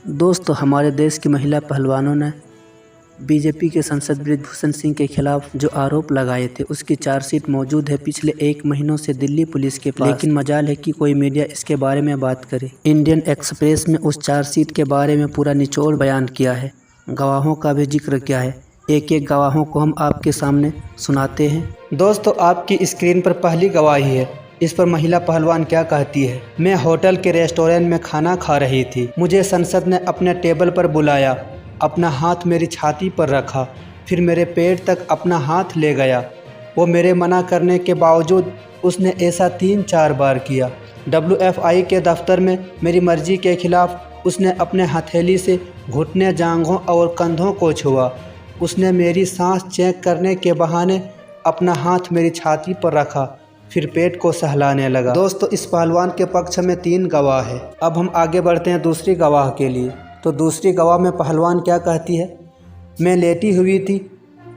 दोस्तों, हमारे देश की महिला पहलवानों ने बीजेपी के सांसद बृजभूषण सिंह के खिलाफ जो आरोप लगाए थे उसकी चार्जशीट मौजूद है पिछले 1 महीनों से दिल्ली पुलिस के पास। लेकिन मजाल है कि कोई मीडिया इसके बारे में बात करे। इंडियन एक्सप्रेस में उस चार्जशीट के बारे में पूरा निचोड़ बयान किया है, गवाहों का भी जिक्र किया है। एक एक गवाहों को हम आपके सामने सुनाते हैं। दोस्तों, आपकी स्क्रीन पर पहली गवाही है। इस पर महिला पहलवान क्या कहती है। मैं होटल के रेस्टोरेंट में खाना खा रही थी। मुझे संसद ने अपने टेबल पर बुलाया, अपना हाथ मेरी छाती पर रखा, फिर मेरे पेट तक अपना हाथ ले गया। वो मेरे मना करने के बावजूद उसने ऐसा 3-4 बार किया। WFI के दफ्तर में मेरी मर्जी के खिलाफ उसने अपने हथेली से घुटने, जांघों और कंधों को छुआ। उसने मेरी सांस चेक करने के बहाने अपना हाथ मेरी छाती पर रखा, फिर पेट को सहलाने लगा। दोस्तों, इस पहलवान के पक्ष में 3 गवाह है। अब हम आगे बढ़ते हैं दूसरी गवाह के लिए। तो दूसरी गवाह में पहलवान क्या कहती है। मैं लेटी हुई थी,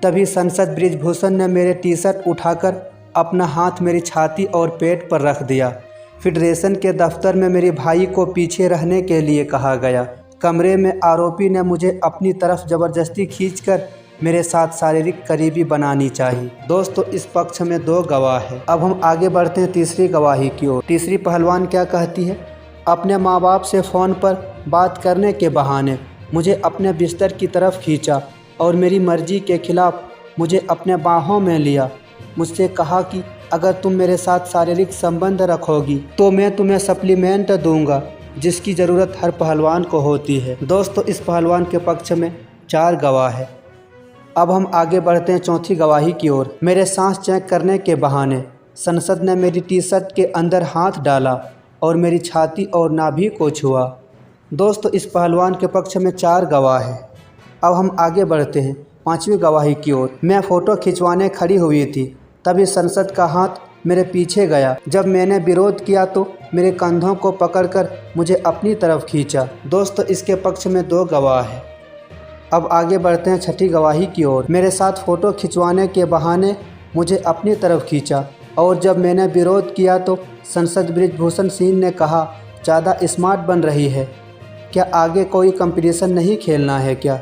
तभी सांसद बृजभूषण ने मेरे टी-शर्ट उठाकर अपना हाथ मेरी छाती और पेट पर रख दिया। फेडरेशन के दफ्तर में मेरे भाई को पीछे रहने के लिए कहा गया। कमरे में आरोपी ने मुझे अपनी तरफ ज़बरदस्ती खींचकर मेरे साथ शारीरिक करीबी बनानी चाहिए। दोस्तों, इस पक्ष में 2 गवाह है। अब हम आगे बढ़ते हैं तीसरी गवाही की ओर। तीसरी पहलवान क्या कहती है। अपने माँ बाप से फ़ोन पर बात करने के बहाने मुझे अपने बिस्तर की तरफ खींचा और मेरी मर्जी के खिलाफ मुझे अपने बाहों में लिया। मुझसे कहा कि अगर तुम मेरे साथ शारीरिक संबंध रखोगी तो मैं तुम्हें सप्लीमेंट दूंगा, जिसकी ज़रूरत हर पहलवान को होती है। दोस्तों, इस पहलवान के पक्ष में 4 गवाह है। अब हम आगे बढ़ते हैं चौथी गवाही की ओर। मेरे सांस चेक करने के बहाने संसद ने मेरी टी-शर्ट के अंदर हाथ डाला और मेरी छाती और नाभि को छुआ। दोस्तों, इस पहलवान के पक्ष में 4 गवाह है। अब हम आगे बढ़ते हैं 5वीं गवाही की ओर। मैं फ़ोटो खिंचवाने खड़ी हुई थी, तभी संसद का हाथ मेरे पीछे गया। जब मैंने विरोध किया तो मेरे कंधों को पकड़कर मुझे अपनी तरफ खींचा। दोस्तों, इसके पक्ष में 2 गवाह है। अब आगे बढ़ते हैं 6ठी गवाही की ओर। मेरे साथ फ़ोटो खिंचवाने के बहाने मुझे अपनी तरफ खींचा और जब मैंने विरोध किया तो सांसद बृजभूषण सिंह ने कहा, ज़्यादा स्मार्ट बन रही है क्या, आगे कोई कंपटीशन नहीं खेलना है क्या।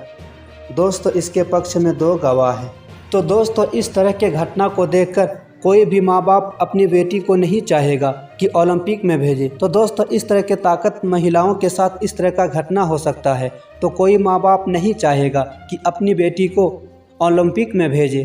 दोस्तों, इसके पक्ष में 2 गवाह हैं। तो दोस्तों, इस तरह के घटना को देखकर कोई भी माँ बाप अपनी बेटी को नहीं चाहेगा कि ओलंपिक में भेजे। तो दोस्तों, इस तरह के ताकत महिलाओं के साथ इस तरह का घटना हो सकता है, तो कोई माँ बाप नहीं चाहेगा कि अपनी बेटी को ओलंपिक में भेजे।